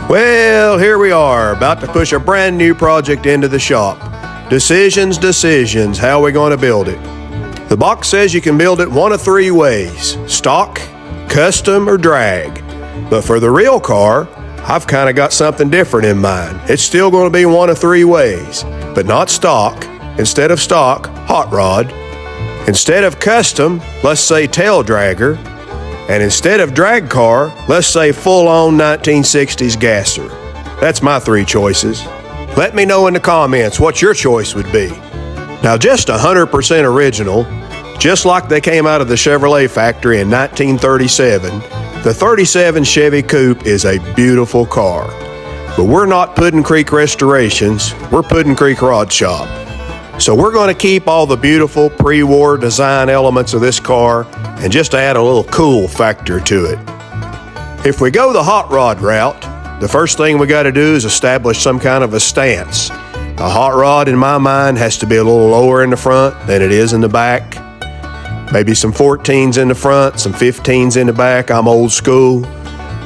Well, here we are, about to push a brand new project into the shop. Decisions, how are we going to build it? The box says you can build it one of three ways: stock, custom, or drag. But for the real car, I've kind of got something different in mind. It's still going to be one of three ways, but not stock. Instead of stock, hot rod. Instead of custom, let's say tail dragger. And instead of drag car, let's say full-on 1960s gasser. That's my three choices. Let me know in the comments what your choice would be. Now, just 100% original, just like they came out of the Chevrolet factory in 1937, the 37 Chevy Coupe is a beautiful car. But we're not Puddin' Creek Restorations, we're Puddin' Creek Rod Shop. So we're going to keep all the beautiful pre-war design elements of this car and just add a little cool factor to it. If we go the hot rod route, the first thing we got to do is establish some kind of a stance. A hot rod, in my mind, has to be a little lower in the front than it is in the back. Maybe some 14s in the front, some 15s in the back. I'm old school.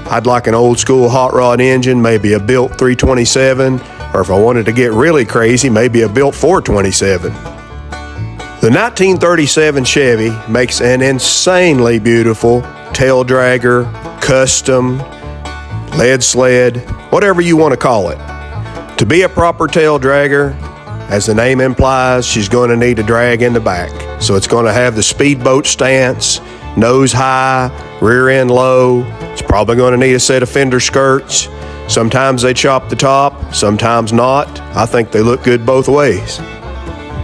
I'd like an old school hot rod engine, maybe a built 327, or if I wanted to get really crazy, maybe a built 427. The 1937 Chevy makes an insanely beautiful tail dragger, custom, lead sled, whatever you want to call it. To be a proper tail dragger, as the name implies, she's going to need a drag in the back. So it's going to have the speedboat stance, nose high, rear end low. It's probably going to need a set of fender skirts. Sometimes they chop the top, sometimes not. I think they look good both ways.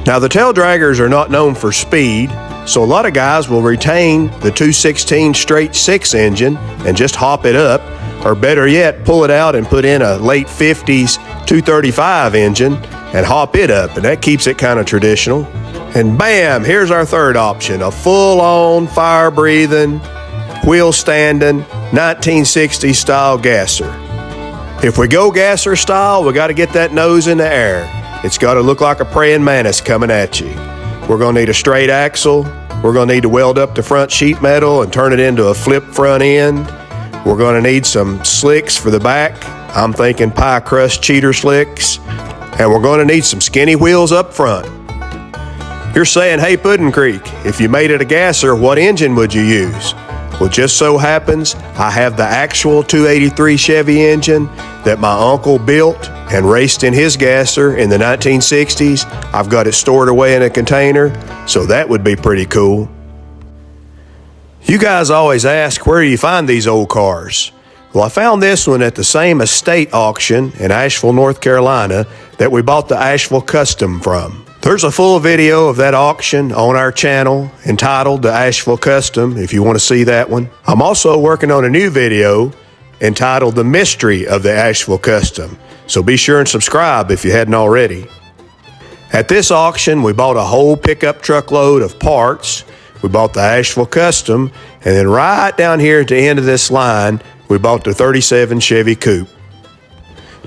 Now, the tail draggers are not known for speed, so a lot of guys will retain the 216 straight 6 engine and just hop it up, or better yet, pull it out and put in a late 50s 235 engine and hop it up, and that keeps it kind of traditional. And bam, here's our third option, a full-on, fire-breathing, wheel-standing 1960s style gasser. If we go gasser style, we got to get that nose in the air. It's got to look like a praying mantis coming at you. We're going to need a straight axle. We're going to need to weld up the front sheet metal and turn it into a flip front end. We're going to need some slicks for the back. I'm thinking pie crust cheater slicks. And we're going to need some skinny wheels up front. You're saying, hey, Puddin' Creek, if you made it a gasser, what engine would you use? Well, just so happens I have the actual 283 Chevy engine that my uncle built and raced in his gasser in the 1960s. I've got it stored away in a container, so that would be pretty cool. You guys always ask, where do you find these old cars? Well, I found this one at the same estate auction in Asheville, North Carolina that we bought the Asheville Custom from. There's a full video of that auction on our channel entitled The Asheville Custom, if you want to see that one. I'm also working on a new video entitled The Mystery of the Asheville Custom, so be sure and subscribe if you hadn't already. At this auction, we bought a whole pickup truckload of parts. We bought the Asheville Custom, and then right down here at the end of this line, we bought the 37 Chevy Coupe.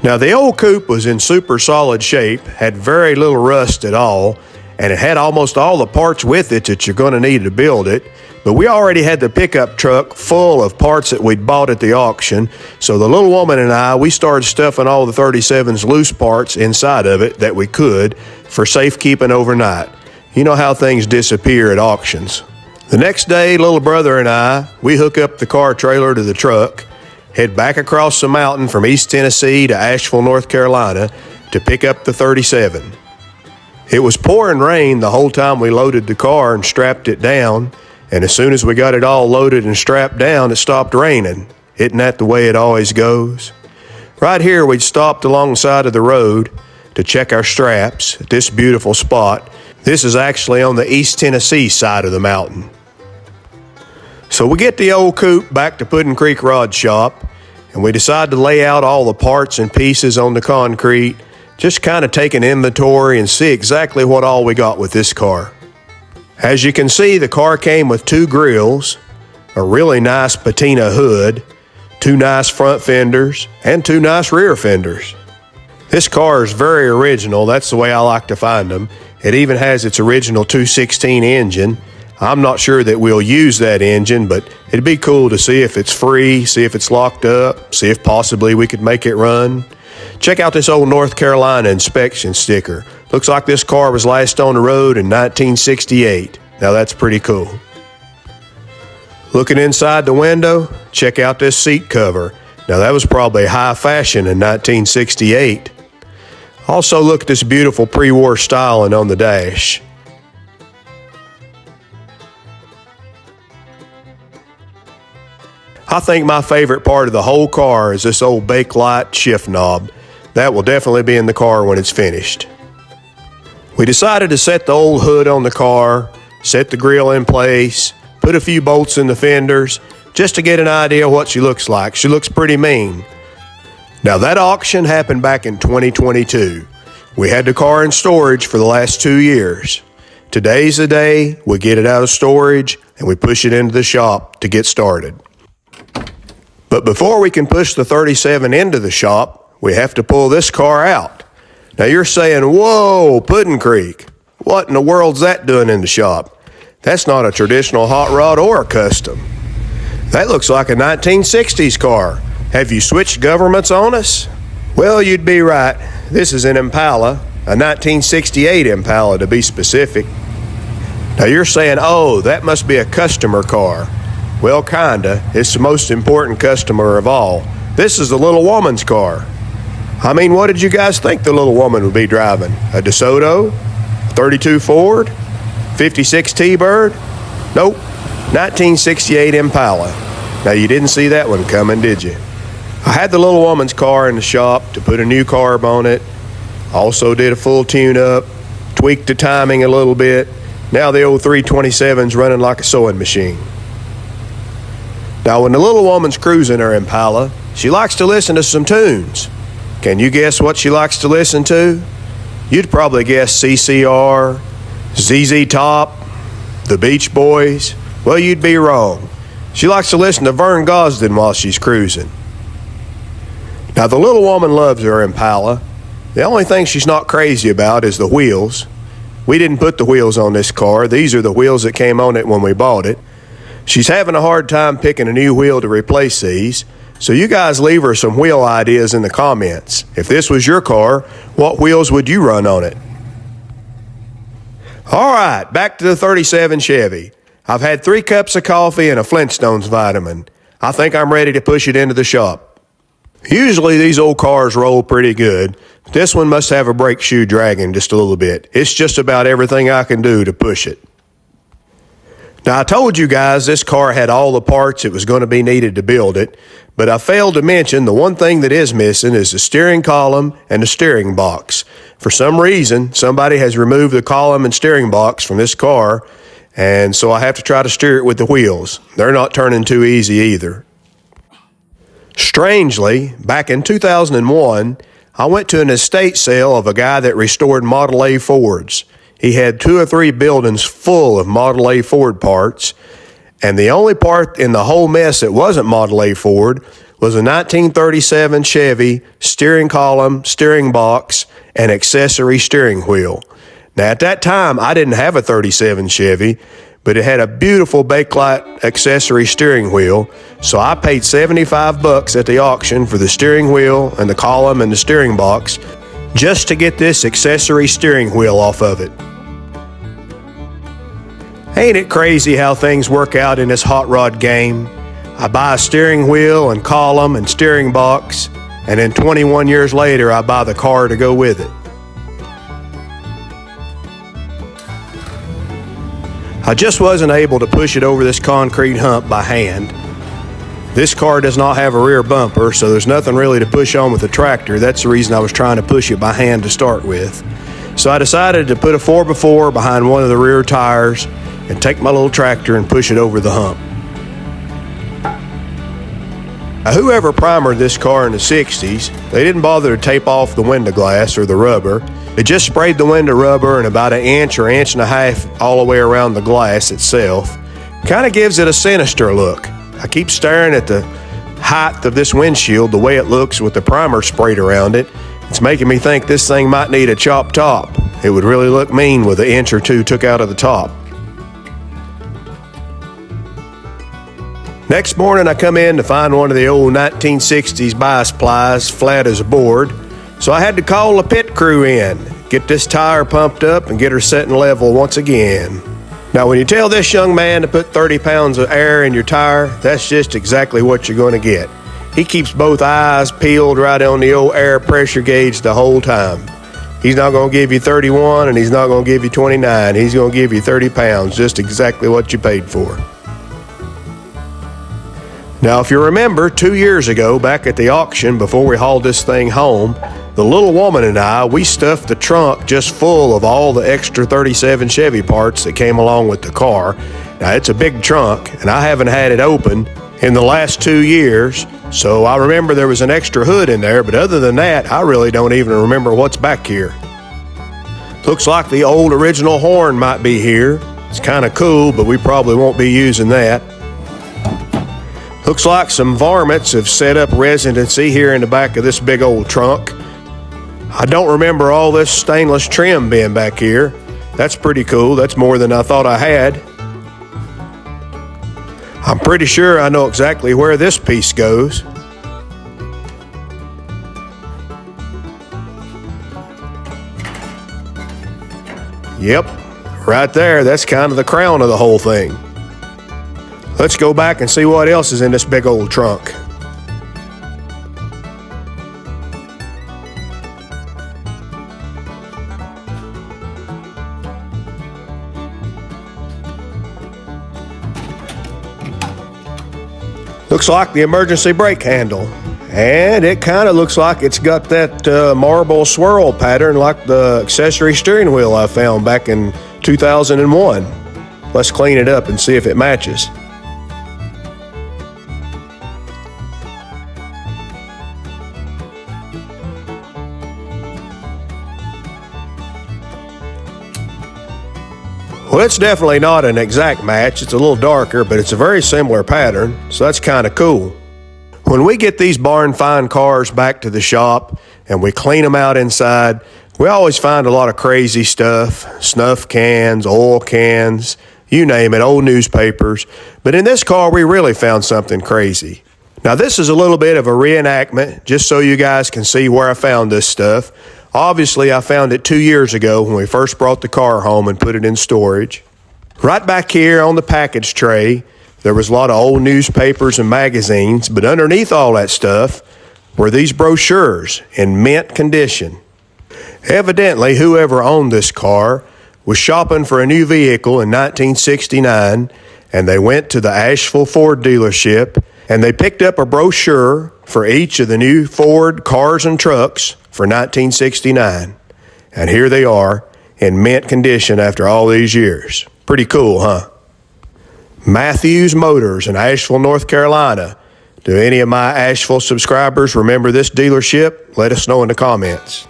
Now, the old Coupe was in super solid shape, had very little rust at all, and it had almost all the parts with it that you're going to need to build it. But we already had the pickup truck full of parts that we'd bought at the auction, so the little woman and I, we started stuffing all the 37's loose parts inside of it that we could for safekeeping overnight. You know how things disappear at auctions. The next day, little brother and I, we hook up the car trailer to the truck, head back across the mountain from East Tennessee to Asheville, North Carolina to pick up the 37. It was pouring rain the whole time we loaded the car and strapped it down, and as soon as we got it all loaded and strapped down, it stopped raining. Isn't that the way it always goes? Right here, we'd stopped alongside of the road to check our straps at this beautiful spot. This is actually on the East Tennessee side of the mountain. So we get the old coupe back to Puddin Creek Rod Shop, and we decide to lay out all the parts and pieces on the concrete, just kind of take an inventory and see exactly what all we got with this car. As you can see, the car came with 2 grills, a really nice patina hood, 2 nice front fenders, and 2 nice rear fenders. This car is very original. That's the way I like to find them. It even has its original 216 engine. I'm not sure that we'll use that engine, but it'd be cool to see if it's free, see if it's locked up, see if possibly we could make it run. Check out this old North Carolina inspection sticker. Looks like this car was last on the road in 1968. Now that's pretty cool. Looking inside the window, check out this seat cover. Now that was probably high fashion in 1968. Also look at this beautiful pre-war styling on the dash. I think my favorite part of the whole car is this old Bakelite shift knob. That will definitely be in the car when it's finished. We decided to set the old hood on the car, set the grill in place, put a few bolts in the fenders, just to get an idea of what she looks like. She looks pretty mean. Now that auction happened back in 2022. We had the car in storage for the last 2 years. Today's the day we get it out of storage and we push it into the shop to get started. But before we can push the 37 into the shop, we have to pull this car out. Now you're saying, whoa, Puddin Creek, what in the world's that doing in the shop? That's not a traditional hot rod or a custom. That looks like a 1960s car. Have you switched governments on us? Well, you'd be right. This is an Impala, a 1968 Impala to be specific. Now you're saying, oh, that must be a customer car. Well, kinda. It's the most important customer of all. This is the little woman's car. I mean, what did you guys think the little woman would be driving? A DeSoto? A 32 Ford? 56 T-Bird? Nope. 1968 Impala. Now, you didn't see that one coming, did you? I had the little woman's car in the shop to put a new carb on it. Also did a full tune-up, tweaked the timing a little bit. Now the old 327's running like a sewing machine. Now, when the little woman's cruising her Impala, she likes to listen to some tunes. Can you guess what she likes to listen to? You'd probably guess CCR, ZZ Top, the Beach Boys. Well, you'd be wrong. She likes to listen to Vern Gosdin while she's cruising. Now, the little woman loves her Impala. The only thing she's not crazy about is the wheels. We didn't put the wheels on this car. These are the wheels that came on it when we bought it. She's having a hard time picking a new wheel to replace these, so you guys leave her some wheel ideas in the comments. If this was your car, what wheels would you run on it? All right, back to the 37 Chevy. I've had 3 cups of coffee and a Flintstones vitamin. I think I'm ready to push it into the shop. Usually these old cars roll pretty good, but this one must have a brake shoe dragging just a little bit. It's just about everything I can do to push it. Now, I told you guys this car had all the parts it was going to be needed to build it, but I failed to mention the one thing that is missing is the steering column and the steering box. For some reason, somebody has removed the column and steering box from this car, and so I have to try to steer it with the wheels. They're not turning too easy either. Strangely, back in 2001, I went to an estate sale of a guy that restored Model A Fords. He had 2 or 3 buildings full of Model A Ford parts, and the only part in the whole mess that wasn't Model A Ford was a 1937 Chevy steering column, steering box, and accessory steering wheel. Now, at that time, I didn't have a 37 Chevy, but it had a beautiful Bakelite accessory steering wheel, so I paid $75 at the auction for the steering wheel and the column and the steering box just to get this accessory steering wheel off of it. Ain't it crazy how things work out in this hot rod game? I buy a steering wheel and column and steering box, and then 21 years later I buy the car to go with it. I just wasn't able to push it over this concrete hump by hand. This car does not have a rear bumper, so there's nothing really to push on with the tractor. That's the reason I was trying to push it by hand to start with. So I decided to put a 4x4 behind one of the rear tires and take my little tractor and push it over the hump. Now, whoever primered this car in the 60s, they didn't bother to tape off the window glass or the rubber. They just sprayed the window rubber and about an inch or inch and a half all the way around the glass itself. Kind of gives it a sinister look. I keep staring at the height of this windshield, the way it looks with the primer sprayed around it. It's making me think this thing might need a chopped top. It would really look mean with an inch or two took out of the top. Next morning I come in to find one of the old 1960s bias plies flat as a board, so I had to call the pit crew in, get this tire pumped up and get her set and level once again. Now when you tell this young man to put 30 pounds of air in your tire, that's just exactly what you're going to get. He keeps both eyes peeled right on the old air pressure gauge the whole time. He's not going to give you 31 and he's not going to give you 29. He's going to give you 30 pounds, just exactly what you paid for. Now, if you remember, 2 years ago, back at the auction, before we hauled this thing home, the little woman and I, we stuffed the trunk just full of all the extra 37 Chevy parts that came along with the car. Now, it's a big trunk, and I haven't had it open in the last 2 years, so I remember there was an extra hood in there, but other than that, I really don't even remember what's back here. Looks like the old original horn might be here. It's kind of cool, but we probably won't be using that. Looks like some varmints have set up residency here in the back of this big old trunk. I don't remember all this stainless trim being back here. That's pretty cool. That's more than I thought I had. I'm pretty sure I know exactly where this piece goes. Yep, right there. That's kind of the crown of the whole thing. Let's go back and see what else is in this big old trunk. Looks like the emergency brake handle. And it kind of looks like it's got that marble swirl pattern like the accessory steering wheel I found back in 2001. Let's clean it up and see if it matches. Well, it's definitely not an exact match. It's a little darker, but it's a very similar pattern, so that's kind of cool. When we get these barn find cars back to the shop and we clean them out inside, we always find a lot of crazy stuff, snuff cans, oil cans, you name it, old newspapers. But in this car, we really found something crazy. Now, this is a little bit of a reenactment, just so you guys can see where I found this stuff. Obviously, I found it 2 years ago when we first brought the car home and put it in storage. Right back here on the package tray, there was a lot of old newspapers and magazines, but underneath all that stuff were these brochures in mint condition. Evidently, whoever owned this car was shopping for a new vehicle in 1969, and they went to the Asheville Ford dealership, and they picked up a brochure for each of the new Ford cars and trucks for 1969. And here they are in mint condition after all these years. Pretty cool, huh? Matthews Motors in Asheville, North Carolina. Do any of my Asheville subscribers remember this dealership? Let us know in the comments.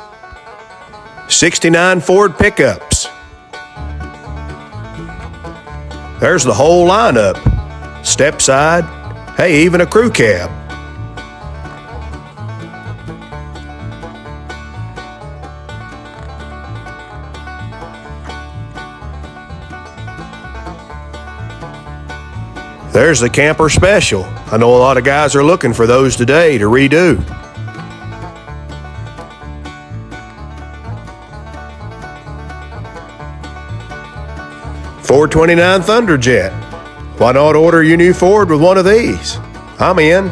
69 Ford pickups. There's the whole lineup. Step side, hey, even a crew cab. There's the camper special. I know a lot of guys are looking for those today to redo. Ford 29 Thunderjet. Why not order your new Ford with one of these? I'm in.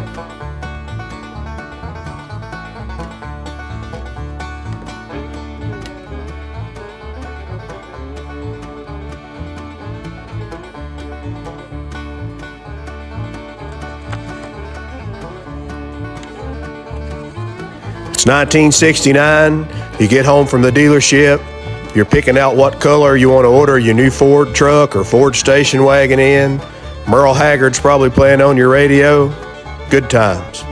It's 1969. You get home from the dealership. You're picking out what color you want to order your new Ford truck or Ford station wagon in. Merle Haggard's probably playing on your radio. Good times.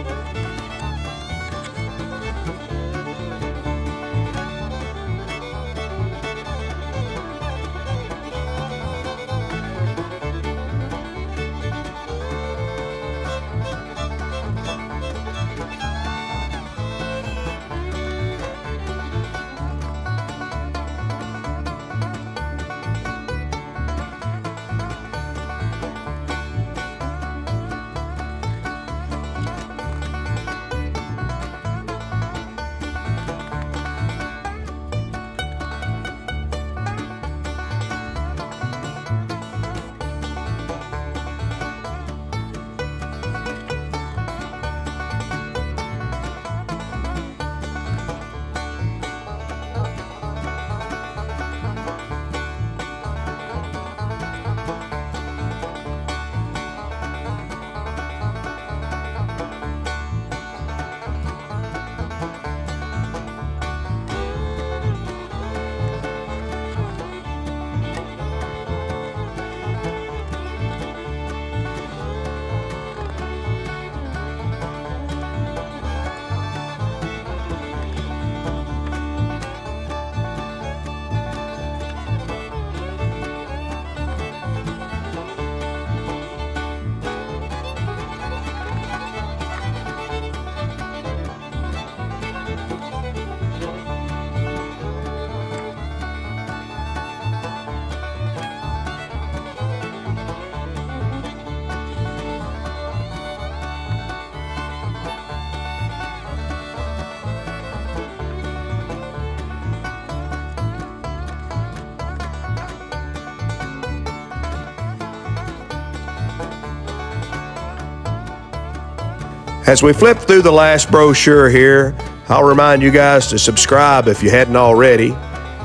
As we flip through the last brochure here, I'll remind you guys to subscribe if you hadn't already.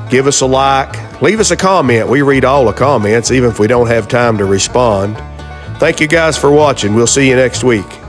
Give us a like, leave us a comment. We read all the comments, even if we don't have time to respond. Thank you guys for watching. We'll see you next week.